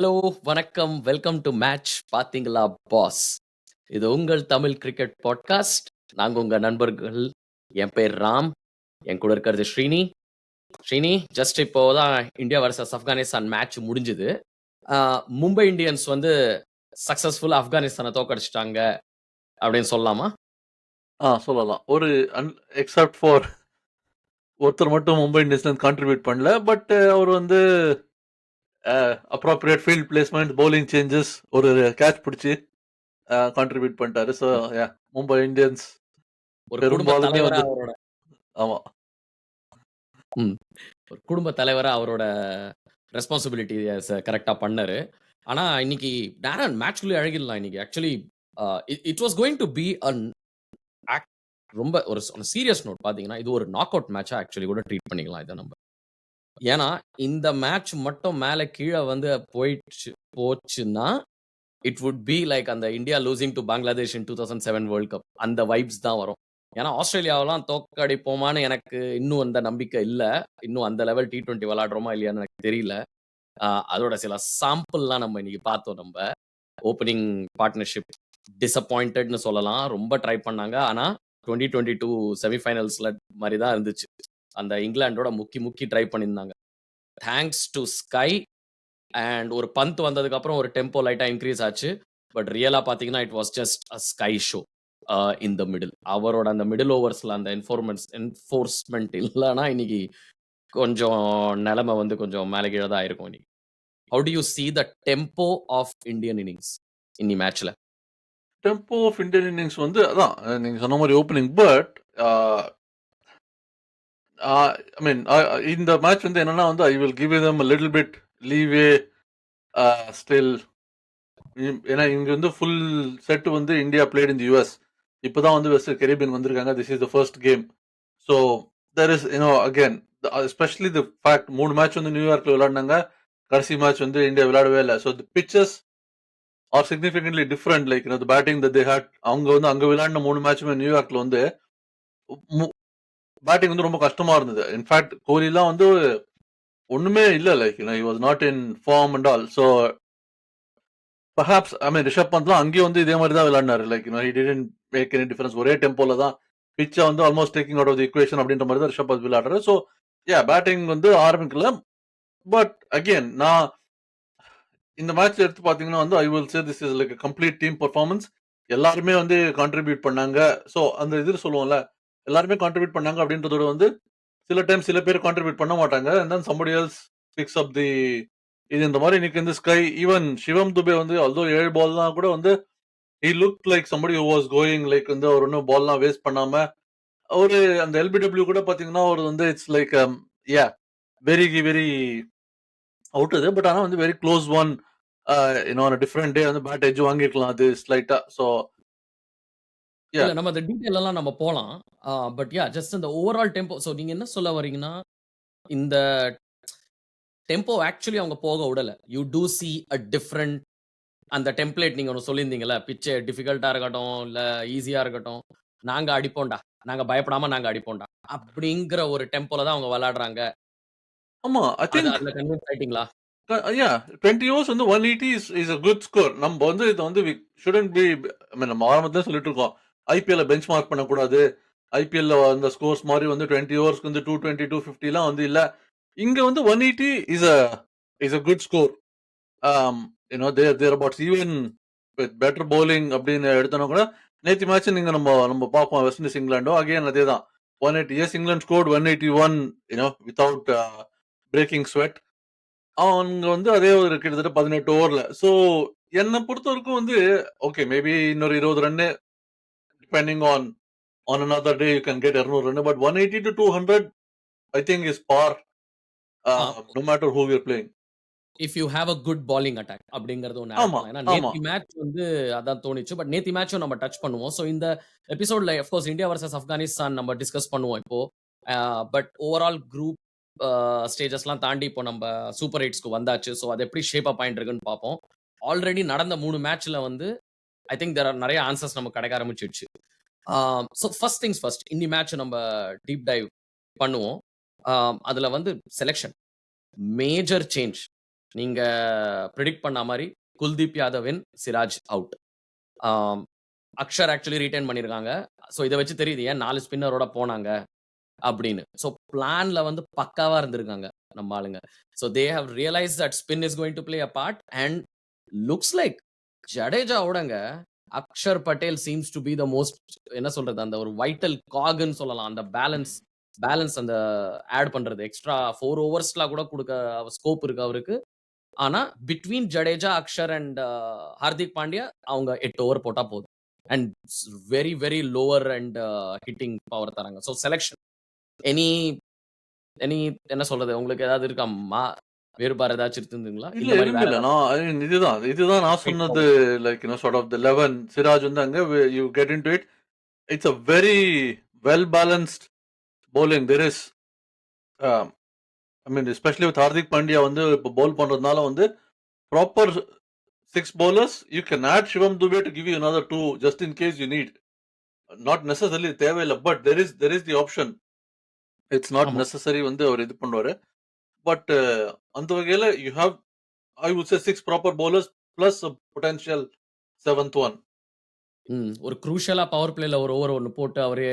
Hello, வணக்கம். Welcome to match பாத்தீங்களா pass. இது உங்கள் தமிழ் கிரிக்கெட் பாட்காஸ்ட். நாங்க உங்க நண்பர்கள். என் பேர் ராம். என் கூட இருக்கிறது ஸ்ரீனி. ஸ்ரீனி, ஜஸ்ட் இப்போ தான் இந்தியா வர்சஸ் ஆப்கானிஸ்தான் மேட்ச் முடிஞ்சுது. மும்பை இந்தியன்ஸ் வந்து சக்சஸ்ஃபுல்லா ஆப்கானிஸ்தானை தோக்கடிச்சிட்டாங்க அப்படின்னு சொல்லலாமா? சொல்லலாம். ஒரு எக்ஸப்ட் ஃபார் ஒருத்தர் மட்டும் மும்பை இந்தியன்ஸ்லேருந்து கான்ட்ரிபியூட் பண்ணல. பட் அவர் வந்து appropriate field placement, bowling changes, ஒரு கேட்ச் பிடிச்சி கான்ட்ரிபியூட் பண்ணிட்டாரு. ஸோ மும்பை இந்தியன்ஸ் ஒரு குடும்ப பெரும்பாலுமே தலைவரா வந்து அவரோட ஆமா. ஒரு குடும்ப தலைவரா அவரோட ரெஸ்பான்சிபிலிட்டிஸ் கரெக்டா பண்ணாரு. ஆனா இன்னைக்கு டேரன் மேட்ச்க்குள்ளே அழகிடலாம் இன்னைக்கு. Actually it was going to be an ரொம்ப ஒரு சீரியஸ் நோட் பாத்தீங்கன்னா, இது ஒரு நாக் அவுட் மேட்சா ஆக்சுவலி கூட ட்ரீட் பண்ணிக்கலாம் இத நம்ம. ஏன்னா, இந்த மேட்ச் மட்டும் மேல கீழ வந்து போச்சுன்னா, இட் வுட் பி லைக் அந்த இந்தியா லூசிங் டூ பங்களாதேஷ் இன் 2007 வேர்ல்ட் கப். அந்த வைப்ஸ் தான் வரும். ஏன்னா, ஆஸ்திரேலியாவெல்லாம் தோற்கடிப்போமான்னு எனக்கு இன்னும் அந்த நம்பிக்கை இல்ல. இன்னும் அந்த லெவல் T20 விளையாடுறோமா இல்லையான்னு எனக்கு தெரியல. அதோட சில சாம்பிள்லாம் நம்ம இன்னைக்கு பார்த்தோம் நம்ப. ஓப்பனிங் பார்ட்னர்ஷிப் டிசப்பாயிண்டட்னு சொல்லலாம். ரொம்ப ட்ரை பண்ணாங்க. ஆனா 2022 செமிஃபைனல்ஸ்ல மாரி தான் இருந்துச்சு. அந்த இங்கிலாண்டோட முக்கி ட்ரை பண்ணியிருந்தாங்க. தேங்க்ஸ் டு ஸ்கை அண்ட் ஒரு பந்த் வந்ததுக்கு அப்புறம் ஒரு டெம்போ லைட்டா இன்கிரீஸ் ஆச்சு. பட் ரியலா பார்த்தீங்கன்னா, it was just a sky show in the middle. அவரோட அந்த மிடில் ஓவர்ஸ்ல அந்த என்ஃபோர்ஸ்மென்ட் இல்லன்னா இன்னைக்கு கொஞ்சம் நிலைமை வந்து கொஞ்சம் மேல கீழ தான் ஆயிருக்கும் இன்னைக்கு. How do you see the tempo of Indian innings இன்னி மேட்ச்ல? டெம்போ ஆஃப் இந்தியன் இன்னிங்ஸ் வந்து அதான் நீங்க சொன்ன மாதிரி ஓப்பனிங். பட் ஐ மீன் இந்த மேட்ச் வந்து என்னன்னா வந்து I will give them little bit leeway still. ஏன்னா இங்க வந்து ஃபுல் செட் வந்து India played in the US. இப்போதான் வந்து வெஸ்ட் கரீபியன் வந்திருக்காங்க. This is the first game. So there is again especially the fact 3 match வந்து நியூயார்க்ல விளையாடினாங்க. கடைசி மேட்ச் வந்து இந்தியா விளையாடவே இல்லை. So the pitches are significantly different. Like the batting that they had. அவங்க வந்து அங்க விளையாடின 3 மேட்சுமே நியூயார்க்ல வந்து பேட்டிங் வந்து ரொம்ப கஷ்டமா இருந்தது. இன்ஃபேக்ட் கோலிலாம் வந்து ஒண்ணுமே இல்ல. Like he was not in form and all. So perhaps Rishabh பந்த்லாம் அங்கேயும் வந்து இதே மாதிரி தான் விளையாடினாரு. Like he didn't make any difference. ஒரே டெம்போல தான் பிச்சை வந்து almost taking out of the equation அப்படின்ற மாதிரி தான் ரிஷப் பந்த் விளையாடுறாரு. ஸோ பேட்டிங் வந்து ஆரம்பிக்கல. பட் அகெயின் நான் இந்த மேட்ச் எடுத்து பாத்தீங்கன்னா வந்து I will say this is like complete team performance. எல்லாருமே வந்து கான்ட்ரிபியூட் பண்ணாங்க. ஸோ அந்த இது சொல்லுவோம்ல, எல்லாருமே கான்ட்ரிபியூட் பண்ணாங்க அப்படின்றதோட வந்து சில டைம் சில பேர் கான்ட்ரிபியூட் பண்ண மாட்டாங்க. And then somebody else picks up the இது. இந்த மாதிரி இன்னைக்கு வந்து ஸ்கை ஈவன் சிவம் துபே வந்து ஆல்தோ 7 பால் தான் கூட வந்து he looked like somebody who was going like வந்து அவர் இன்னும் பால்லாம் வேஸ்ட் பண்ணாம ஒரு அந்த எல்பிடபிள்யூ கூட பாத்தீங்கன்னா அவர் வந்து it's like yeah very very out இது. பட் ஆனா வந்து வெரி க்ளோஸ் ஒன். இன்னும் டிஃப்ரெண்ட் டே வந்து பேட் எட்ஜ் வாங்கிருக்கலாம் அது ஸ்லைட்டா. ஸோ யா இல்ல நம்ம அந்த டீடைல் எல்லாம் நம்ம போலாம். பட் ஜஸ்ட் அந்த ஓவரால் டெம்போ. சோ நீங்க என்ன சொல்ல வரீங்கன்னா, இந்த டெம்போ ஆக்சுவலி அவங்க போக விடல. You do see a different அந்த டெம்ப்ளேட் நீங்க ஒண்ணு சொல்லியிருந்தீங்கல்ல, பிட்ச் டிஃபிகல்ட்டா இருக்கட்டும், இல்ல ஈஸியா இருக்கட்டும், நாங்க அடிப்போம்டா. நாங்க பயப்படாம நாங்க அடிப்போம்டா. அப்படிங்கிற ஒரு டெம்போல தான் அவங்க விளையாடுறாங்க. ஆமா ஐ திங்க் அதுல கன்வின்ஸ் ஆயிட்டீங்களா? யா 20 ஓவர்ஸ் வந்து 180 இஸ் a குட் ஸ்கோர். நம்ம வந்து இது வந்து we shouldn't be நம்ம ஆரம்பத்துல சொல்லிட்டு இருக்கோம். ஐபிஎல்ல பெஞ்ச் மார்க் பண்ணக்கூடாது. ஐபிஎல்ல அந்த ஸ்கோர்ஸ் மாதிரி வந்து 20 ஓவர்ஸ்க்கு வந்து 220 250 வந்து இல்ல. இங்க வந்து 180 is a good score. There about even with better bowling அப்படின்னு எடுத்தோம்னா கூட நேத்து மேட்ச் நீங்க நம்ம பார்ப்போம் வெஸ்ட் இண்டீஸ் இங்கிலாண்டோ அகைன் அதே தான் 180. As England scored 181 without breaking sweat. அவங்க வந்து அதே ஒரு கிட்டத்தட்ட 18 ஓவர்ல. ஸோ என்ன பொறுத்த வரைக்கும் வந்து ஓகே மேபி இன்னொரு 20 run depending on another day you can get 200 run. But 180 to 200 I think is par uh no matter who we are playing. If you have a good bowling attack அப்படிங்கிறது ஒண்ணு add ஆமா பண்ணலாம். ஏன்னா ஆமா நேத்தி match வந்து அதான் தோணுச்சு. பட் நேத்தி மேட்சும் நம்ம டச் பண்ணுவோம். சோ இந்த எபிசோட்ல of course India versus Afghanistan நம்ம டிஸ்கஸ் பண்ணுவோம் இப்போ. பட் ஓவரால் குரூப் ஸ்டேஜஸ்லாம் தாண்டி இப்போ நம்ம சூப்பர் எயிட்ஸ்க்கு வந்தாச்சு. சோ அது எப்படி ஷேப் அப் ஆயிட்டு இருக்குன்னு பார்ப்போம். ஆல்ரெடி நடந்த 3 மேட்ச்ல வந்து ஐ திங்க் தேர் ஆர் நிறைய ஆன்சர்ஸ் நமக்கு கிடைக்க ஆரம்பிச்சிடுச்சு. ஸோ ஃபர்ஸ்ட் திங்ஸ் ஃபர்ஸ்ட் இந்த மேட்ச் நம்ம டீப் டைவ் பண்ணுவோம். அதுல வந்து செலெக்ஷன் மேஜர் சேஞ்ச். நீங்க பிரெடிக்ட் பண்ண மாரி குல்தீப் யாதவ் இன், சிராஜ் அவுட். ஆம், அக்ஷர் ஆக்சுவலி ரிட்டர்ன் பண்ணியிருக்காங்க. ஸோ இத வச்சு தெரியுது ஏன் 4 ஸ்பின்னரோட போனாங்க அப்படின்னு. ஸோ பிளான்ல வந்து பக்காவா இருந்திருக்காங்க நம்ம ஆளுங்க. So they have realised that spin is going to play a part and looks like ஜடேஜாவோடங்க Axar Patel seems to be the most என்ன சொல்றது அந்த ஒரு வைட்டல் காக்ன்னு சொல்லலாம். அந்த பேலன்ஸ் அந்த ஆட் பண்றது எக்ஸ்ட்ரா 4 ஓவர்ஸ்லாம் கூட குடுக்க ஸ்கோப் இருக்கு அவருக்கு. ஆனா பிட்வீன் ஜடேஜா, அக்ஷர் அண்ட் ஹார்திக் பாண்டியா அவங்க 8 ஓவர் போட்டா போதும். And very very lower and hitting power தராங்க. ஸோ செலக்ஷன் எனி எனி என்ன சொல்றது? உங்களுக்கு ஏதாவது இருக்கா? வேறுபாடு ஏதாச்சும் இருந்ததுங்களா? இல்ல இந்த மாரி எதுவுமே வேற இல்ல. ஏதாவது நான் இதுதான் நான் ஸ்ட்ரெய்ட் சொன்னது. Forward. Like sort of the 11 Siraj வந்து அங்க you get into it. It's a very well balanced bowling. There is um, I mean especially with Hardik Pandya வந்து இப்போ பவுல் பண்றதுனால வந்து proper 6 bowlers you can add Shivam Dube to give you another 2 just in case you need. Not necessarily தேவையில்ல, but there is the option. It's not ஆமா. necessary வந்து அவர் இது பண்ணுவாரு. But அந்த வகையில you have I would say 6 proper bowlers plus a potential 7th one. ஒரு க்ரூஷியலா power பிளேல ஒரு ஓவர் ஒண்ணு போட்டு அவரே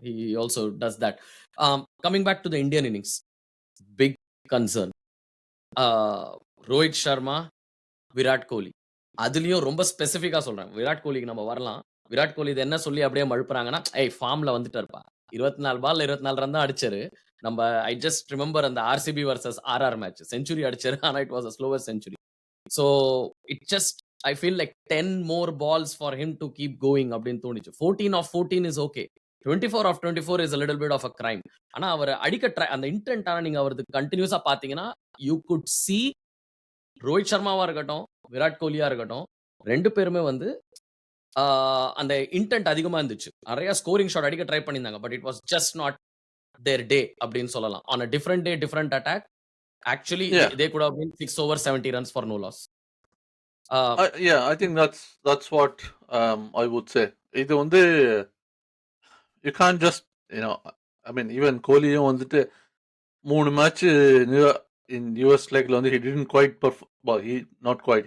he also does that. Coming back to the Indian innings. Big concern. Rohit Sharma, Virat Kohli. அதுலயும் ரொம்ப ஸ்பெசிஃபிக்கா சொல்றேன். விராட் கோலிக்கு நம்ம வரலாம். விராட் கோலி இது என்ன சொல்லி அப்படியே மழுப்புறாங்கன்னா, ஃபார்ம்ல வந்துட்டாருப்பா. 24 பால்ல 24 ரன் தான் அடிச்சாரு. நம்ம ஐ ஜஸ்ட் ரிமெம்பர் அந்த RCB versus RR match. Century அடிச்சாரு. ஆனா it was a slowest century. So it just I feel like 10 more balls for him to keep going அப்படின்னு தோணுச்சு. 14 of 14 is okay. 24 of 24 is a little bit of a crime. ஆனா அவர் அடிக்க அந்த intend ஆனா நீங்க அவரது கண்டினியூஸா பாத்தீங்கன்னா யூ குட் see ரோஹித் சர்மாவா இருக்கட்டும், விராட் கோலியா இருக்கட்டும், 2 பேருமே வந்து அந்த இன்டென்ட் அதிகமா இருந்துச்சு. நிறைய ஸ்கோரிங் ஷாட் அடிக்க ட்ரை பண்ணியிருந்தாங்க. But it was just not their day அப்படின்னு சொல்லலாம். On a different day, different attack. Actually Yeah. They could have been 6 over 70 runs for no loss. Yeah, I think that's what I would say. இது வந்து you can't just I mean even கோலியும் வந்துட்டு 3 match in US லைக்ல வந்து he didn't quite perform. Well,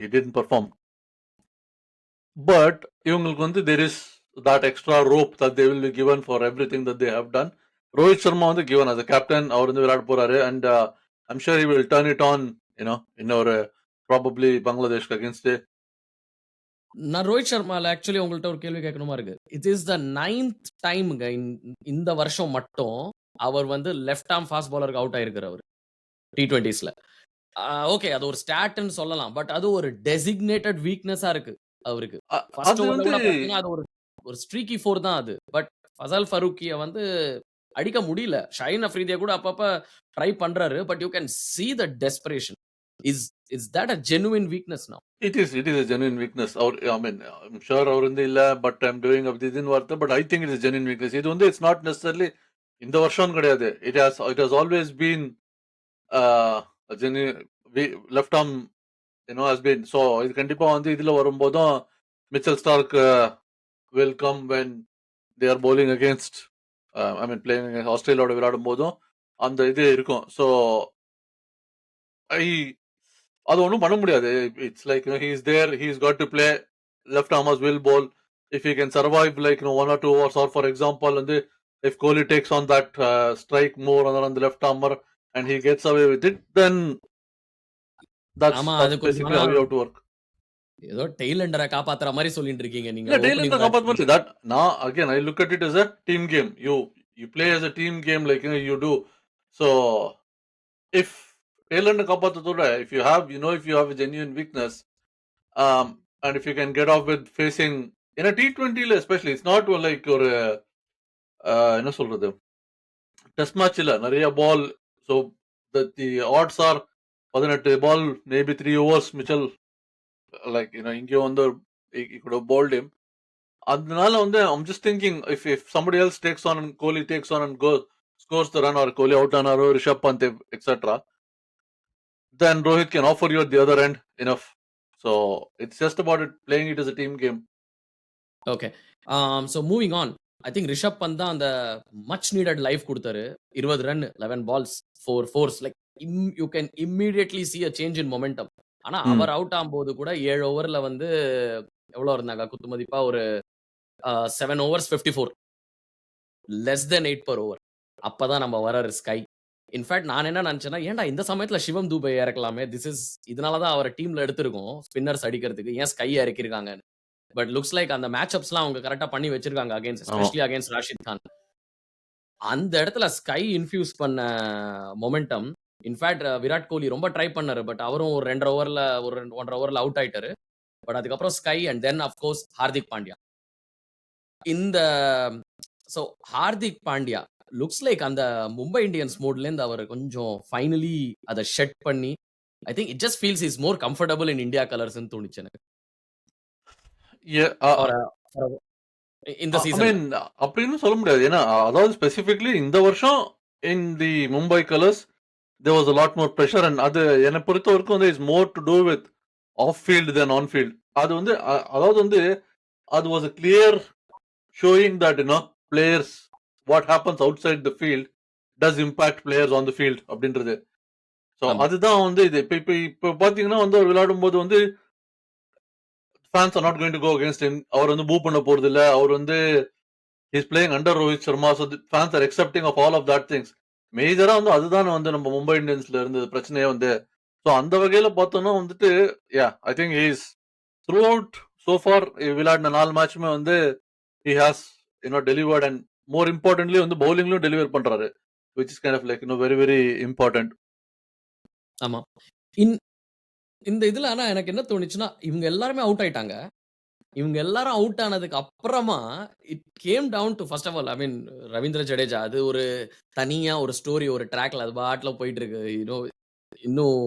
he didn't perform. But இவங்களுக்கு வந்து there is that extra rope that they will be given for everything that they have done. Rohit Sharma வந்து given as a captain அவர் வந்து விளையாட போறாரு and I'm sure he will turn it on இன்னொரு probably பங்களாதேஷ்க்கு against. நான் Rohit சர்மால actually உங்கள்ட்ட ஒரு கேள்வி கேட்கணுமா இருக்கு. இட் இஸ் த 9th டைம்ங்க இந்த வருஷம் மட்டும் அவர் வந்து லெஃப்ட் ஆர்ம் ஃபாஸ்ட் பாலருக்கு அவுட் ஆயிருக்காரு அவர் T20ஸ்ல. ஓகே அது ஒரு ஸ்டாட்னு சொல்லலாம். பட் அது ஒரு டெசிக்னேட்டட் வீக்னஸா இருக்கு அவருக்கு. ஃபர்ஸ்ட் அது ஓவர்ல வந்து கூட பாத்தீங்கன்னா அது ஒரு ஸ்ட்ரீக்கி 4 தான் அது. பட் ஃபசல் ஃபரூக்கிய வந்து அடிக்க முடியல. ஷஹீன் அஃப்ரிதியை கூட அப்பப்ப ட்ரை பண்றாரு. But you can see the desperation. Is that a genuine weakness now? it is a genuine weakness. I mean I'm sure அவர் வந்து இல்ல but I'm doing of this in வார்த்தை, but I think it is a genuine weakness. இது வந்து it's not necessarily இந்த வருஷம் கிடையாது. It has always been a genuine left arm has been. So இது கண்டிப்பா வந்து இதுல வரும்போதும் Mitchell Stark will come when they are bowling against I mean playing against ஆஸ்திரேலியாவோட விளையாடும் போதும் அந்த இது இருக்கும். ஸோ அது ஒன்றும் பண்ண முடியாது. It's like he is there, he's got to play. Left armers will bowl. If he can survive like 1 or 2 overs, or for example வந்து if Kohli takes on that strike more on the left armer and he gets away with it, then that's ஆமா அது கொஞ்சம் basically ஆனா how you have to work. ஏதோ டெய்லண்டரை காப்பாத்துற மாதிரி சொல்லிட்டு இருக்கீங்க நீங்க இல்ல ஓப்பனிங் டெய்லண்டர் காப்பாற்ற மாதிரி that நான் again I look at it as a team game. You play as a team game like you do. So if tailender காப்பாற்றதோட if you have a genuine weakness and if you can get off with facing in a T20 especially, it's not like ஒரு என்ன சொல்றது test match இல்ல நிறைய ball. So the odds are 18 ball maybe 3 overs மிச்சல் like இங்கே வந்து he could have bowled him. அதனால வந்து I'm just thinking if somebody else takes on and Kohli takes on and scores the run, or Kohli out ஆனாரோ Rishabh Pant etc., then Rohit can offer you at the other end enough. So it's just about it, playing it as a team game. Okay. So moving on. I think Rishabh Pant தான் அந்த much needed life கொடுத்தாரு. 20 run 11 balls 4 fours like you can immediately see a change in momentum. ஆனா ம். அவர் out ஆகும்போது கூட 7 ஓவர்ல வந்து எவ்வளோ இருந்தாங்க குத்து மதிப்பா ஒரு 7 overs 54 less than 8 per over. அப்பதான் நம்ம வராரு ஸ்கை. இன்ஃபாக்ட் நான் என்ன நினைச்சேன்னா, ஏன்டா இந்த சமயத்துல சிவம் தூபை இறக்கலாமே. இதனால தான் அவர டீம்ல எடுத்திருக்கோம். ஸ்பின்னர்ஸ் அடிக்கிறதுக்கு. ஏன் ஸ்கை இறக்கியிருக்காங்கன்னு. பட் லுக்ஸ் லைக் அந்த மேட்ச் அப்ஸ்லாம் அவங்க கரெக்ட்டா பண்ணி வச்சிருக்காங்க ஆமா. Especially against Rashid Khan. அந்த இடத்துல ஸ்கை இன்ஃப்யூஸ் பண்ண மொமெண்டம். இன்ஃபாக்ட் விராட் கோலி ரொம்ப ட்ரை பண்ணாரு. பட் அவரும் ஒரு 2 1/2 ஓவர்ல ஒரு 1 1/2 ஓவர்ல அவுட் ஆயிட்டாரு. பட் அதுக்கப்புறம் SKY and then of course Hardik Pandya. இந்த so Hardik Pandya looks like அந்த மும்பை இந்தியன்ஸ் மோட்லேருந்து அவர் கொஞ்சம் ஃபைனலி அத ஷெட் பண்ணி I think it just feels is more comfortable in India கலர்ஸ்ன்னு தோணுச்சு எனக்கு. Yeah, ஃபார் இந்த I சீசன்ல. mean, அப்படின்னு சொல்ல முடியாது. ஏன்னா, அதாவது ஸ்பெசிஃபிக்லி இந்த வருஷம் in the Mumbai colours there was a lot more pressure and அது என்னை பொறுத்தவரைக்கும் வந்து is more to do with off field then on field. அது வந்து அதாவது வந்து அது was a clear showing that players what happens outside the field does impact players on the field அப்படின்றது. ஸோ ஆமா. அதுதான் வந்து இது. இப்போ பாத்தீங்கன்னா வந்து அவர் விளையாடும் போது வந்து fans are not going to go against him. அவர் வந்து மூவ் பண்ண போறது இல்ல. அவர் வந்து is playing under Rohit Sharma. So fans are accepting of all of that things. மேஜரா வந்து அதுதான் வந்து நம்ம மும்பை இந்தியன்ஸ்ல இருந்தது பிரச்சனையே வந்து. ஸோ அந்த வகையில பார்த்தோம்னா வந்துட்டு I think is throughout so far விளையாடின 4 மேட்சுமே வந்து he has delivered and more importantly வந்து பவுலிங்லயும் டெலிவர் பண்றாரு which is kind of like very very important. ஆமா. இந்த இதுல ஆனா எனக்கு என்ன தோணுச்சுன்னா, இவங்க எல்லாருமே அவுட் ஆயிட்டாங்க. இவங்க எல்லாரும் அவுட் ஆனதுக்கு அப்புறமா it came down to first of all I mean Ravindra Jadeja அது ஒரு தனியா ஒரு ஸ்டோரி ஒரு ட்ராக்ல அது பாட்டுல போயிட்டு இருக்கு. இன்னும்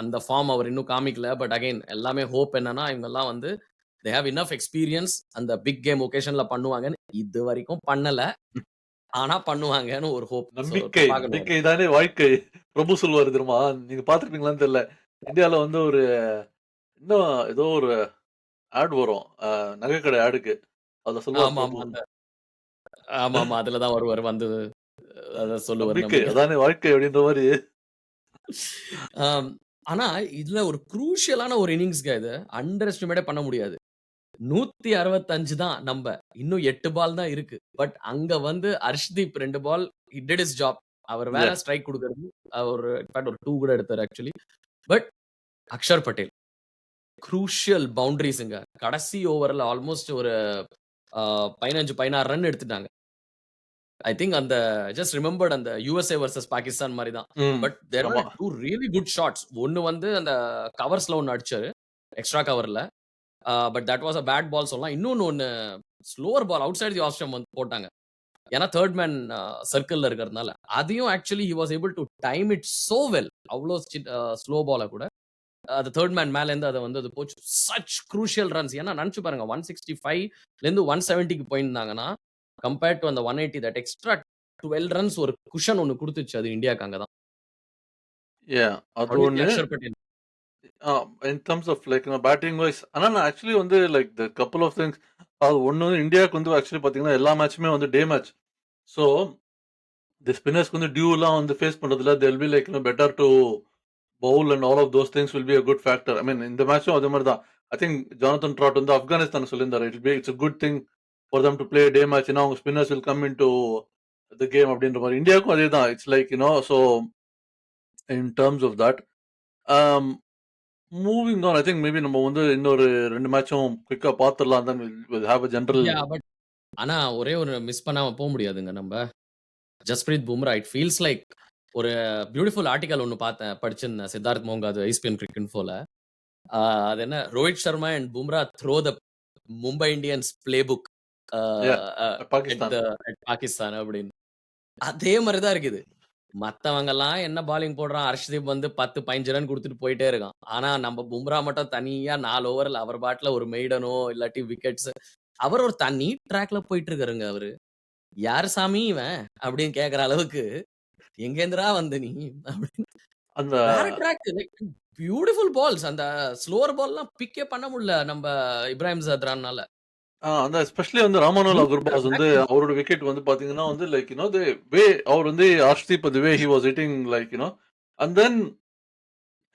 அந்த ஃபார்ம் அவர் இன்னும் காமிக்கல. பட் அகைன் எல்லாமே ஹோப் என்னன்னா இவங்க எல்லாம் வந்து தே ஹேவ் இனஃப் எக்ஸ்பீரியன்ஸ் அந்த பிக் கேம் ஒகேஷன்ல பண்ணுவாங்கன்னு இது வரைக்கும் பண்ணல. ஆனா பண்ணுவாங்கன்னு ஒரு ஹோப். நம்பிக்கை நம்பிக்கை தானே வாழ்க்கை. பிரபு சொல்வாரு தெரியுமா, நீங்க பாத்துருப்பீங்களான்னு தெரியல. இந்தியால வந்து ஒரு இன்னும் ஏதோ ஒரு ஆட் வரும் நகைக்கடை ஆடுக்கு. அதுல சொல்லுவார் ஆமா ஆமா பிரபு. அந்த ஆமா ஆமா அதுலதான் வருவார் வந்து அத சொல்லுவார் நம்பிக்கை நம்பிக்கை. அதானே வாழ்க்கை அப்படின்ற மாதிரி. ஆனா இதுல ஒரு குரூஷியலான ஒரு இன்னிங்ஸ்ங்க இது. அண்டர் எஸ்டிமேட்டே பண்ண முடியாது. 165 தான் நம்ப. இன்னும் 8 பால் தான் இருக்கு. பட் அங்க வந்து Arshdeep 2 ball he did his job. அவர் வேற ஸ்ட்ரைக் குடுக்குறது. அவர் இன்ஃபாக்ட் ஒரு 2 கூட எடுத்தாரு actually. But Axar Patel crucial பவுண்டரிஸ்ங்க. கடைசி ஓவர்ல ஆல்மோஸ்ட் ஒரு 15 16 ரன் எடுத்துட்டாங்க. ஐ திங்க் அந்த ஜஸ்ட் ரிமெம்பர்ட் அந்த USA வெர்சஸ் பாகிஸ்தான் மாதிரி தான். பட் தேர் ஆமா. Are 2 really good shots. ஒன்னு வந்து அந்த கவர்ஸ்ல ஒன்னு அடிச்சாரு. எக்ஸ்ட்ரா கவர்ல. But that was a bad ball சொல்லலாம். இன்னொன்னு ஒன்னு slower ball out side the of stump வந்து போட்டாங்க. ஏன்னா தேர்ட் மேன் சர்க்கிள்ல இருக்கிறதுனால. அதையும் actually he was able to time it so well. அவ்வளோ ஸ்லோ பால கூட அது தேர்ட் மேன் மேல இருந்து அதை வந்து அது போச்சு. Such crucial runs. ஏன்னா நினைச்சு பாருங்க 165ல இருந்து 170க்கு போயிருந்தாங்கன்னா கம்பேர்ட் டு அந்த 180 தட் எக்ஸ்ட்ரா 12 ரன்ஸ் ஒரு குஷன் ஒன்னு கொடுத்துச்சு அது இந்தியாக்கு அங்கதான். அது ஒண்ணு. Axar Patel in terms of like batting wise ஆனா நான் ஆக்சுவலி வந்து like the couple of things அது ஒன்று வந்து இந்தியாவுக்கு வந்து ஆக்சுவலி பார்த்தீங்கன்னா எல்லா மேட்சுமே வந்து டே மேட்ச். ஸோ தி ஸ்பின்னர்ஸ்க்கு வந்து டியூலாம் வந்து ஃபேஸ் பண்ணுறதுல they'll be like better to bowl and all of those things will be a good factor. I mean இந்த மேட்சும் அதே மாதிரி தான். ஐ திங்க் ஜானதன் ட்ராட் வந்து ஆப்கானிஸ்தான் சொல்லியிருந்தாரு it's a good thing for them to play day match. அவங்க spinners will come in to the game அப்படின்ற மாதிரி. இந்தியாவுக்கும் அதே தான். It's like so in terms of that moving on I think maybe நம்ம வந்து இன்னொரு 2 மேட்சும் குயிக்கா பாத்துறலாம். then we'll have a general. But ஆனா ஒரே ஒரு மிஸ் பண்ணாம போக முடியாதுங்க நம்ம. Jasprit Bumrah it feels like ஒரு பியூட்டிஃபுல் ஆர்டிகல் ஒன்னு பார்த்தேன் படிச்சிருந்தேன் சித்தார்த் மோங்காது ESPN கிரிக்கெட் இன்ஃபோல. அது என்ன Rohit Sharma and Bumrah throw the Mumbai Indians play book Pakistan அப்படின்னு. அதே மாதிரி தான் இருக்குது. மத்தவங்க எல்லாம் என்ன பாலிங் போடுறான். ஹர்ஷ்தீப் வந்து 10 15 ரன் கொடுத்துட்டு போயிட்டே இருக்கான். ஆனா நம்ம பும்ரா மட்டும் தனியா 4 ஓவர்ல அவர் பாட்டுல ஒரு மெய்டனோ இல்லாட்டி விக்கெட்ஸ் அவர் ஒரு தனி ட்ராக்ல போயிட்டு இருக்காருங்க அவரு. யார் சாமி இவன் அப்படின்னு கேக்குற அளவுக்கு எங்கேந்திரா வந்து நீ அப்படின்னு அந்த வேற ட்ராக் பியூட்டிஃபுல் பால்ஸ். அந்த ஸ்லோவர் பால்லாம் பிக்கே பண்ண முடியல நம்ம இப்ராஹிம் ஜத்ரான்னால. அந்த எஸ்பெஷலி வந்து ராமனோலா குர்பாஸ் வந்து அவரோட விக்கெட் வந்து பாத்தீங்கன்னா வந்து லைக் தி வே அவர் வந்து Arshdeep the way he was hitting like and then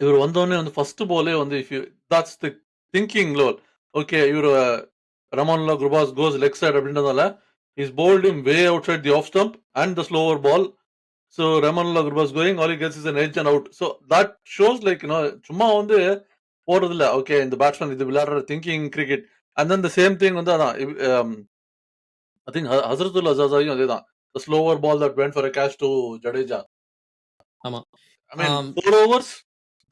இவர் வந்தோடனே வந்து ஃபர்ஸ்ட் பாலே வந்து if you that's the thinking lol okay இவர் Rahmanullah Gurbaz goes leg side அப்படின்றதால is bowled him way outside the off stump and the slower ball. So Ramanullah Gurbaz going, all he gets is an edge and out. So that shows like, சும்மா வந்து போடுறதில்ல. Okay இந்த batsman இது விளையாடுற thinking cricket. And then the same thing வந்து அதான் I think ஹசரத்துல் அசாஸாயும் அதேதான். The slower ball that went for a catch to Jadeja. ஆமா. I mean, 4 overs,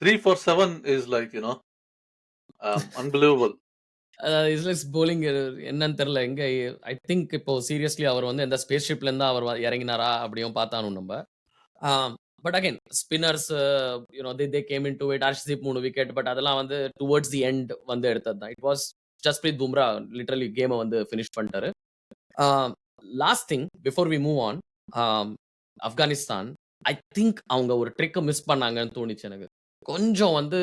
3 for 7 is like, unbelievable. இஸ்லெஸ் polling என்னன்னு தெரியல. எங்க ஐ திங்க் இப்போ சீரியஸ்லி அவர் வந்து எந்த ஸ்பேஸ் ஷிப்ல இருந்தா அவர் இறங்கினாரா அப்படியும் பார்த்தானும் நம்ம. But again spinners they came in to it. Harshdeep 3 wicket. But அதெல்லாம் வந்து டுவர்ட்ஸ் தி எண்ட் வந்து எடுத்தது தான். It was Jasprit Bumrah literally கேமை வந்து ஃபினிஷ் பண்ணிட்டாரு. Last thing before we move on, Afghanistan I think அவங்க ஒரு ட்ரிக்கை மிஸ் பண்ணாங்கன்னு தோணுச்சு எனக்கு. கொஞ்சம் வந்து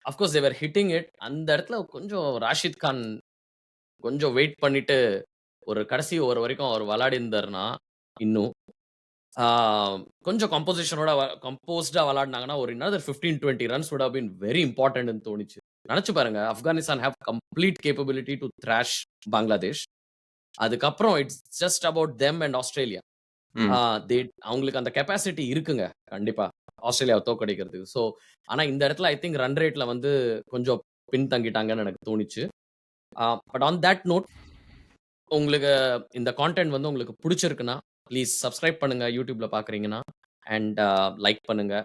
of course they were hitting it. அந்த இடத்துல கொஞ்சம் ராஷித் கான் கொஞ்சம் வெயிட் பண்ணிட்டு ஒரு கடைசி ஓவர் வரைக்கும் அவர் விளையாடி இருந்தாருன்னா இன்னும் கொஞ்சம் கம்போஸ்டா விளையாடினாங்கன்னா ஒரு இன்னொரு 15-20 runs would have been very important ன்னு தோணுச்சு. நினைச்சு பாருங்க, Afghanistan have complete capability to thrash Bangladesh. அதுக்கப்புறம் it's just about them and Australia. அவங்களுக்கு அந்த கெப்பாசிட்டி இருக்குங்க கண்டிப்பா ஆஸ்திரேலியாவை தோக்கடிக்கிறதுக்கு. ஸோ ஆனா இந்த இடத்துல ஐ திங்க் ரன் ரேட்ல வந்து கொஞ்சம் பின்தங்கிட்டாங்கன்னு எனக்கு தோணுச்சு. பட் ஆன் தட் நோட், உங்களுக்கு இந்த கான்டென்ட் வந்து உங்களுக்கு பிடிச்சிருக்குன்னா ப்ளீஸ் சப்ஸ்கிரைப் பண்ணுங்க யூடியூப்ல பாக்குறீங்கன்னா. அண்ட் லைக் பண்ணுங்க,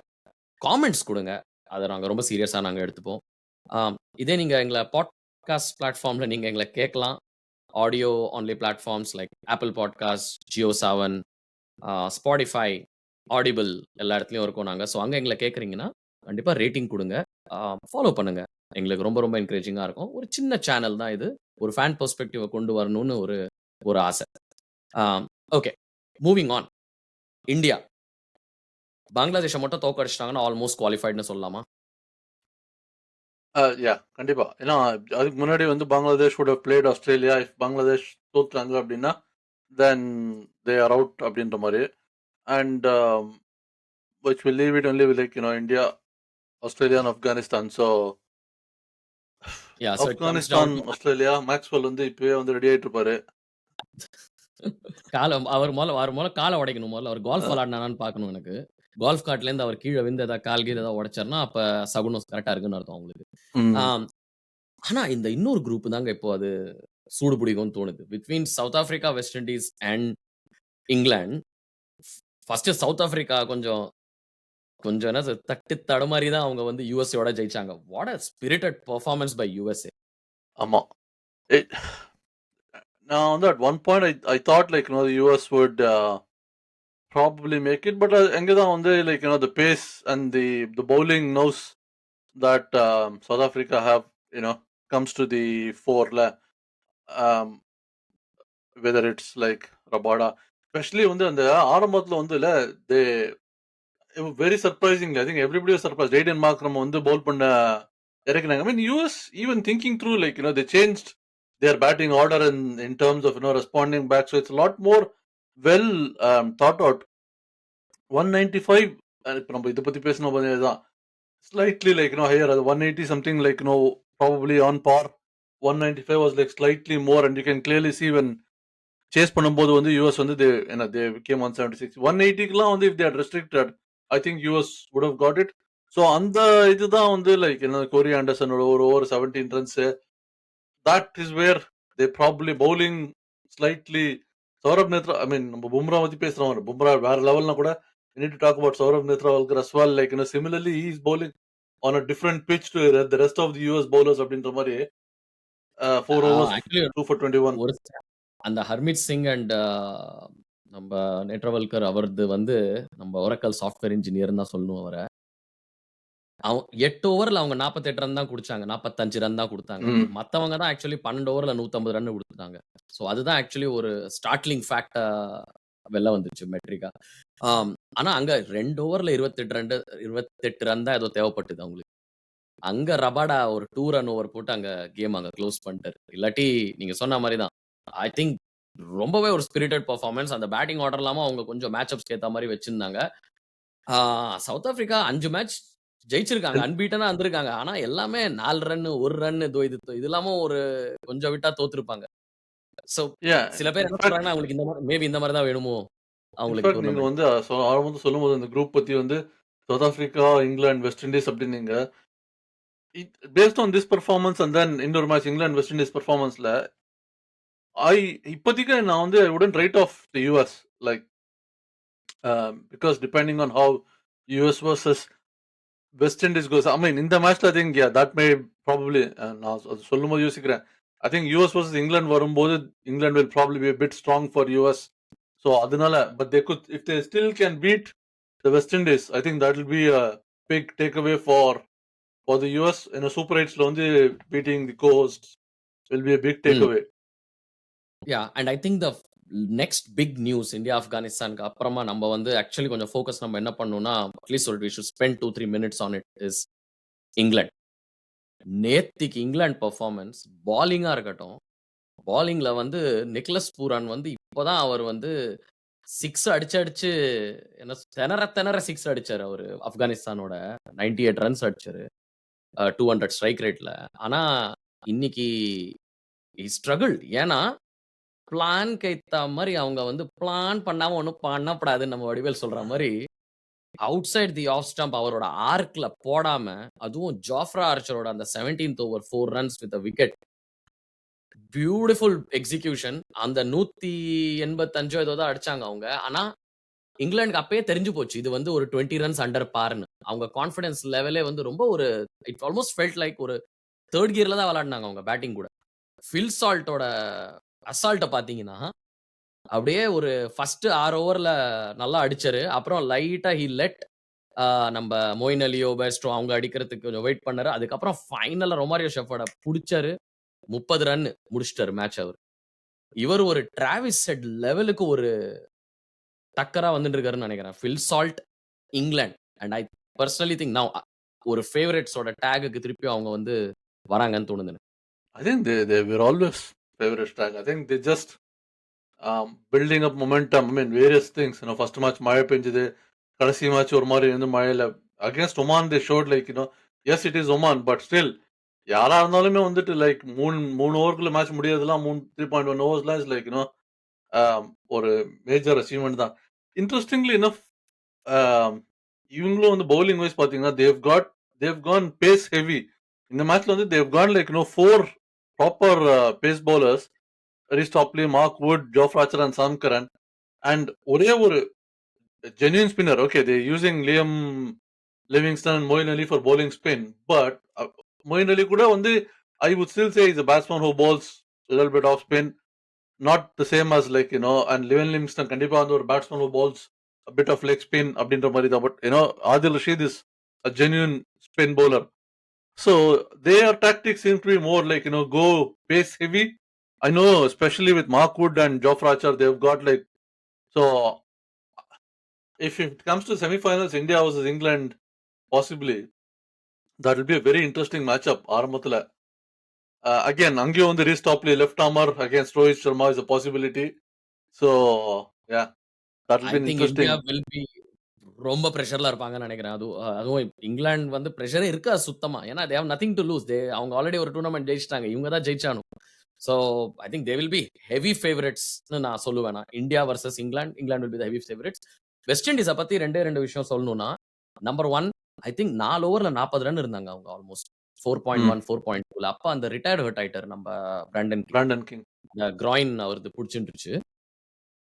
காமெண்ட்ஸ் கொடுங்க. அதை நாங்கள் ரொம்ப சீரியஸாக நாங்கள் எடுத்துப்போம். இதே நீங்கள் எங்களை பாட்காஸ்ட் பிளாட்ஃபார்ம்ல நீங்கள் எங்களை கேட்கலாம். Audio only platforms like apple podcast, Jio Saavn, Spotify, audible எல்லா இடத்துலையும் இருக்கோம் நாங்கள். ஸோ அங்கே எங்களை கேட்குறீங்கன்னா கண்டிப்பாக ரேட்டிங் கொடுங்க, ஃபாலோ பண்ணுங்க. எங்களுக்கு ரொம்ப ரொம்ப என்கரேஜிங்காக இருக்கும். ஒரு சின்ன சேனல் தான் இது, ஒரு ஃபேன் பெர்ஸ்பெக்டிவை கொண்டு வரணும்னு ஒரு ஆசை. Okay, moving on. இந்தியா பங்களாதேஷை மட்டும் தோக்கடிச்சிட்டாங்கன்னா ஆல்மோஸ்ட் குவாலிஃபைட்னு சொல்லலாமா? யா கண்டிப்பா. ஏன்னா அதுக்கு முன்னாடி வந்து Bangladesh would have played Australia. If Bangladesh தோத்துறாங்க அப்படின்னா தென் தே ஆர் அவுட் அப்படின்ற மாதிரி. And which will leave it only with like India, Australia and Afghanistan. So Yeah, so it comes down Afghanistan to Australia Maxwell வந்து இப்பவே வந்து ரெடி ஆயிட்டு இருப்பாரு. அவர் முதல்ல காலை உடைக்கணும். முதல்ல அவர் கோல்ஃப் விளையாடினான்னு பார்க்கணும் எனக்கு. கோல்ஃப் கார்ட்ல இருந்து அவர் கீழே விழுந்து ஏதாவது கால் கீழே ஏதாவது உடைச்சாருன்னா அப்ப சகுனம் கரெக்டா இருக்குன்னு அர்த்தம் அவங்களுக்கு. ஆனா இந்த இன்னொரு குரூப் தாங்க இப்போ அது சூடு பிடிக்கும்னு தோணுது. Between South Africa, West Indies and England. First South Africa கொஞ்சம் என்ன தட்டு தடுமாறி தான் அவங்க வந்து யூஎஸ்ஏயோட ஜெயிச்சாங்க. What a spirited performance by USA. ஆமா. நான் வந்து at one point I thought like the US would probably make it, but எங்கதான் வந்து like the pace and the bowling knows that South Africa have comes to the fore la, whether it's like Rabada, especially வந்து அந்த ஆரம்பத்துல வந்து இல்ல they very surprising. I think everybody was surprised. Aiden Markram வந்து bowl பண்ண இறக்குனாங்க. I mean US even thinking through like they changed their batting order in terms of responding back, so it's a lot more well thought out. 195 இப்போ நம்ம இதை பத்தி பேசணும் தான் slightly like higher, 180 something like probably on par. 195 was like slightly more, and you can clearly see when chase பண்ணும்போது வந்து US வந்து they became 176. 180 க்குலாம் வந்து if they had restricted, I think US would have got it. So அந்த இதுதான் வந்து like Corey ஆண்டர்சனோட ஒரு over 17 runs, that is where they probably bowling slightly. Saurabh Netra, I mean நம்ம பும்ரா பத்தி பேசுறோம், பும்ரா வேற லெவல்னா கூட we need to talk about Saurav Netravalkar as well. Like similarly he is bowling on a different pitch to the rest of the US bowlers அப்படின்ற மாதிரி 4 overs, 2 for 21. அந்த Harmeet Singh and நம்ம நேட்ரவல்கர் அவரது வந்து நம்ம ஒரக்கல் சாஃப்ட்வேர் இன்ஜினியர் தான் சொல்லணும். அவரை 8 ஓவர்ல அவங்க 48 ரன் தான் குடிச்சாங்க, 45 ரன் தான் கொடுத்தாங்க. மத்தவங்க தான் ஆக்சுவலி 12 ஓவர்ல 150 ரன் கொடுத்தாங்க. ஸோ அதுதான் ஆக்சுவலி ஒரு ஸ்டார்ட்லிங் ஃபேக்டா வெளில வந்துச்சு மெட்ரிக்கா. ஆனா அங்க 2 ஓவர்ல 28 ரன் தான் ஏதோ தேவைப்பட்டது அவங்களுக்கு. அங்க ரபாடா ஒரு 2 ரன் ஓவர் போட்டு அங்க கேம் அங்க க்ளோஸ் பண்ணிட்டாரு. இல்லாட்டி நீங்க சொன்ன மாதிரி தான் ஐ திங்க் ரொம்பவே ஒரு ஸ்பிரிட்டட் பெர்ஃபார்மன்ஸ். அந்த பேட்டிங் ஆர்டர் இல்லாம அவங்க கொஞ்சம் மேட்ச் அப்ஸ்க்கு ஏத்த மாதிரி வச்சிருந்தாங்க. சவுத் ஆப்பிரிக்கா 5 மேட்ச் ஜெயிச்சிருக்காங்க. அன்பீட்டனா இருந்திருக்காங்க. ஆனா எல்லாமே 4 ரன், 1 ரன் இது இல்லாம ஒரு கொஞ்சம் விட்டா தோத்துருப்பாங்க. சோ யா சில பேர் என்ன இன்ஃபாக்ட் சொல்றாங்கன்னா, அவங்களுக்கு மேபி இந்த மாரி தான் வேணுமோ அவங்களுக்கு இன்ஃபாக்ட் நீங்க டூர்னமென்ட். வந்து ஆரம்பத்துல சொல்லும்போது இந்த குரூப் பத்தி வந்து South Africa, England, West Indies அப்டின்னீங்க. Based on this performance and then இன்னொரு மேட்ச் இங்கிலாந்து, வெஸ்ட் இண்டீஸ் பெர்ஃபார்மன்ஸ்ல ஐ இப்போதைக்கு நான் வந்து I wouldn't write off the US like because depending on how US versus West Indies goes. I mean இந்த மேட்ச்ல I think that may probably நான் அது சொல்லும்போது யோசிக்கிறேன். I think US versus England வரும்போது England will probably be a bit strong for US. So அதனால but they could if they still can beat the West Indies I think that will be a big takeaway for the US. ஏன்னா super எயிட்ஸ்ல வந்து beating the host will be a big hmm. takeaway. And I think the next big news India ஆப்கானிஸ்தானுக்கு அப்புறமா நம்ம வந்து actually கொஞ்சம் focus நம்ம என்ன பண்ணணும்னா அட்லீஸ்ட் சொல்லிட்டு we should spend 2-3 minutes on it is England. நேத்திக்கு இங்கிலாந்து பெர்ஃபார்மன்ஸ் பாலிங்கா இருக்கட்டும். பாலிங்ல வந்து நிக்லஸ் பூரான் வந்து இப்போதான் அவர் வந்து 6 அடிச்சு என்ன திணற 6 அடிச்சாரு அவரு. ஆப்கானிஸ்தானோட 98 ரன்ஸ் அடிச்சாரு. 200 ஸ்ட்ரைக் ரேட்ல. ஆனா இன்னைக்கு ஸ்ட்ரகிள். ஏன்னா பிளான்க்கு ஏத்த மாரி அவங்க வந்து பிளான் பண்ணாம ஒண்ணும் பண்ணப்படாதுன்னு நம்ம வடிவேல் சொல்ற மாரி, out side the of stump அவரோட ஆர்க்ல போடாம, அதுவும் ஜோஃப்ரா ஆர்ச்சரோட அந்த 17th over 4 runs with a wicket. Beautiful execution. அந்த 185 ஏதோ தான் அடிச்சாங்க அவங்க. ஆனா இங்கிலாந்துக்கு அப்பயே தெரிஞ்சு போச்சு. இது வந்து ஒரு 20 ரன்ஸ் அண்டர் பார்ன்னு. அவங்க கான்ஃபிடன்ஸ் லெவலே வந்து ரொம்ப ஒரு இட் ஆல்மோஸ்ட் ஃபெல்ட் லைக் ஒரு 3 கியர்ல தான் விளையாடுனாங்க அவங்க பேட்டிங் கூட. ஃபில் சால்ட்டோட அசால்ட்ட பார்த்தீங்கன்னா, அப்படியே ஒரு ஃபர்ஸ்ட் 6 ஓவர்ல நல்லா அடிச்சாரு. அப்புறம் லைட்டா ஹி லெட் நம்ப மொயின் அலியோ, பெஸ்ட்ரோ அவங்க அடிக்கிறதுக்கு கொஞ்சம் வெயிட் பண்ணாரு. அதுக்கப்புறம் ஃபைனல்ல ரொமாரியோ ஷெஃபர்ட புடிச்சாரு. 30 ரன் முடிச்சிட்டாரு மேட்ச் அவரு. இவரு ஒரு டிராவிஸ் ஹெட் லெவலுக்கு ஒரு டக்கரா வந்துட்டு இருக்காருன்னு நினைக்கிறேன். Phil Salt, England. And I personally think now ஒரு ஃபேவரைட்ஸோட டேகுக்கு திருப்பி அவங்க வந்து வராங்கன்னு தோணுது எனக்கு. I think they were always favorite track. I think they just building up momentum. I mean various things. You know, first match மழை பெஞ்சது, கடைசி மேட்ச் ஒரு மாதிரி வந்து மழையில against Oman they showed like you know yes it is Oman but still யாரா இருந்தாலுமே வந்துட்டு like மூணு ஓவருக்குள்ள மேட்ச் முடியறதுலாம் 3.1 ஓவர்ஸ்லாம் இஸ் லைக் யூனோ ஒரு மேஜர் அச்சீவ்மெண்ட் தான். இன்ட்ரெஸ்டிங்லி இனஃப் இவங்களும் வந்து பவுலிங் வைஸ் பாத்தீங்கன்னா தேவ் கான் பேஸ் ஹெவி. இந்த மேட்ச்ல வந்து they've gone like you know 4 proper pace bowlers Reece Topley, Mark Wood, Jofra Archer and Sam Curran. And ஒரே ஒரு genuine spinner. Okay they using Liam Livingstone and Moeen Ali for bowling spin but Moeen Ali கூட வந்து I would still say he's a batsman who bowls a little bit off spin, not the same as like you know. And லிவன் Livingstone கண்டிப்பா வந்து ஒரு batsman who bowls a bit of leg spin அப்படின்ற மாதிரி தான். But you know Adil Rashid is a genuine spin bowler. So their tactics seem to be more like you know go pace heavy. I know especially with Mark Wood and Jofra Archer they've got like so if it comes to semi-finals India versus England possibly that will be a very interesting matchup ஆரம்பத்துல. Again அங்கேயும் வந்து Reece Topley left armer against Rohit Sharma is a possibility. So yeah that will I be an think interesting. India will be ரொம்ப பிரஷர்ல இருப்பாங்கன்னு நினைக்கிறேன். அதுவும் இங்கிலாந்து வந்து பிரஷரே இருக்காது சுத்தமா. ஏன்னா they have nothing to lose. அவங்க ஆல்ரெடி ஒரு டூர்னமெண்ட் ஜெயிச்சிட்டாங்க. இவங்க தான் ஜெயிச்சானும். So I think they will be heavy ஃபேவரட்ஸ்னு நான் சொல்லுவேன். India versus England will be the heavy favourites. West இண்டீஸை பத்தி ரெண்டு விஷயம் சொல்லணும்னா, நம்பர் 1 ஐ திங்க் 4 ஓவர்ல 40 ரன் இருந்தாங்க அவங்க ஆல்மோஸ்ட் 4.1 4.2ல. அப்ப அந்த ரிட்டையர்ட் ஹர்ட் ஆயிட்டாரு நம்ம பிராண்டன் கிங். கிராயின் அவருக்கு பிடிச்சிருந்துச்சு.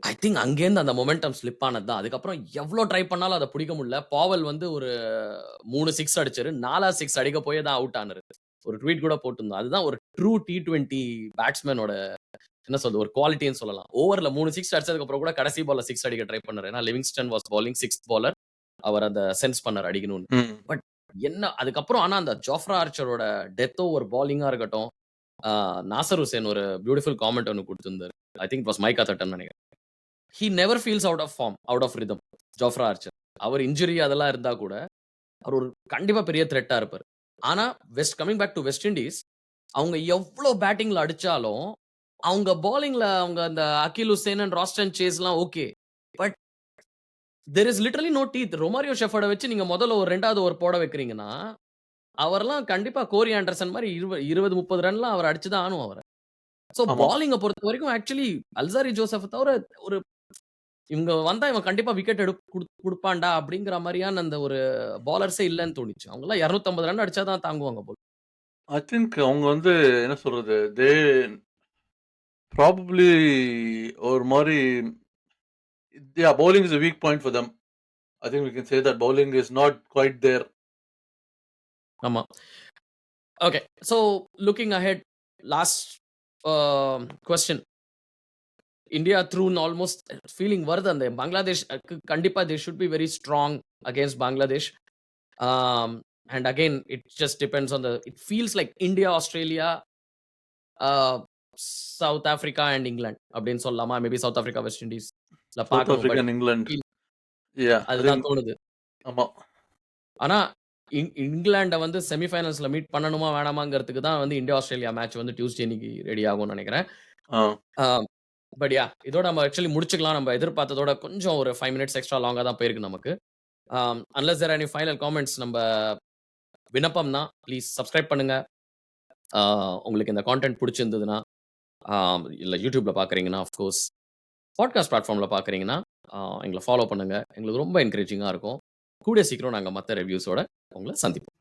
ஐ திங்க் அங்கேருந்து அந்த மொமெண்டம் ஸ்லிப் ஆனது தான். அதுக்கப்புறம் எவ்வளோ ட்ரை பண்ணாலும் அதை பிடிக்க முடியல. பாவல் வந்து ஒரு 3 6 அடிச்சாரு. 4 6 அடிக்க போய் தான் அவுட் ஆனாரு. ஒரு ட்வீட் கூட போட்டிருந்தோம். அதுதான் ஒரு ட்ரூ T20 பேட்ஸ்மேனோட என்ன சொல்றது ஒரு குவாலிட்டின்னு சொல்லலாம். ஓவர்ல 3 6 அடிச்சதுக்கு அப்புறம் கூட கடைசி பால்ல 6 அடிக்க ட்ரை பண்ணாரு. ஏன்னா Livingstone was bowling 6th bowler. அவர் அந்த சென்ஸ் பண்ணார் அடிக்கணும்னு. பட் என்ன அதுக்கப்புறம் ஆனா அந்த ஜோஃப்ரா ஆர்ச்சரோட டெத் ஓவர் பாலிங்கா இருக்கட்டும். நாசர் ஹுசேன் ஒரு பியூட்டிஃபுல் காமெண்ட் ஒன்று கொடுத்திருந்தாரு. I think was Mike Atherton நினைக்கிறேன். He never feels out of form, out of rhythm. Jofra Archer. அவர் இன்ஜுரி அதெல்லாம் இருந்தா கூட அவர் ஒரு கண்டிப்பா பெரிய த்ரெட்டா இருப்பாரு. ஆனா coming back to West Indies, அவங்க எவ்வளவு பேட்டிங்ல அடிச்சாலும் அவங்க பாலிங்ல அவங்க அந்த அகில் ஹுசேன் அண்ட் ராஸ்டன் சேஸ்லாம் okay. But there is literally no death. Romario ஷெஃபர்ட வச்சு நீங்க முதல்ல ஒரு 2வது ஓவர் போட வைக்கிறீங்கன்னா, அவர்லாம் கண்டிப்பா கோரி ஆண்டர்சன் மாரி 20, 30 ரன்லாம் அவர் அடிச்சு தான் ஆகணும் அவர. சோ ஆமா. பாலிங்க பொறுத்தவரைக்கும் ஆக்சுவலி அல்சாரி ஜோசஃப் தவிர ஒரு இவங்க வந்தா இவன் கண்டிப்பா விக்கெட் குடுப்பான்டா அப்படிங்கிற மாரியான அந்த ஒரு பாலர்ஸே இல்லன்னு தோணுச்சு. அவங்கலாம் 250 ரன் அடிச்சா தான் தாங்குவாங்க போல. ஐ திங்க் அவங்க வந்து என்ன சொல்றது? ப்ராபப்லி ஒரு மாரி bowling is a weak point for them. I think we can say that bowling is not quite there. ஆமா. Okay. So looking ahead last question. India த்ரூன் ஆல்மோஸ்ட் ஃபீலிங் வருது அந்த பங்களாதேஷ் கண்டிப்பா they should be very strong against Bangladesh. And again it just depends on it feels like India, Australia, South Africa and England அப்படின்னு சொல்லலாமா? Maybe South Africa, West இண்டீஸ்ல South பார்க்கணும். Africa but and England. Yeah, I அதுதான் think தோணுது. ஆமா. ஆனா இங்கிலாண்ட வந்து செமிஃபைனல்ஸ்ல meet பண்ணணுமா வேணாமாங்கிறதுக்கு தான் வந்து இந்தியா ஆஸ்திரேலியா மேட்ச் வந்து டியூஸ்டே இன்னைக்கு ரெடி ஆகும்னு நினைக்கிறேன். ஆ. பட் யா இதோட நம்ம ஆக்சுவலி முடிச்சுக்கலாம். நம்ம எதிர்பார்த்ததோட கொஞ்சம் ஒரு 5 மினிட்ஸ் எக்ஸ்ட்ரா லாங்கா தான் போயிருக்கு நமக்கு. Unless there any final comments நம்ம விண்ணப்பம் தான். ப்ளீஸ் சப்ஸ்கிரைப் பண்ணுங்க. உங்களுக்கு இந்த கான்டென்ட் பிடிச்சிருந்ததுன்னா, இல்ல YouTubeல பார்க்குறீங்கன்னா, ஆஃப் கோர்ஸ் பாட்காஸ்ட் பிளாட்ஃபார்ம்ல பார்க்குறீங்கன்னா, எங்கள ஃபாலோ பண்ணுங்க. எங்களுக்கு ரொம்ப என்கரேஜிங்கா இருக்கும். கூடிய சீக்கிரம் நாங்க மத்த ரிவ்யூஸோட உங்கள சந்திப்போம்.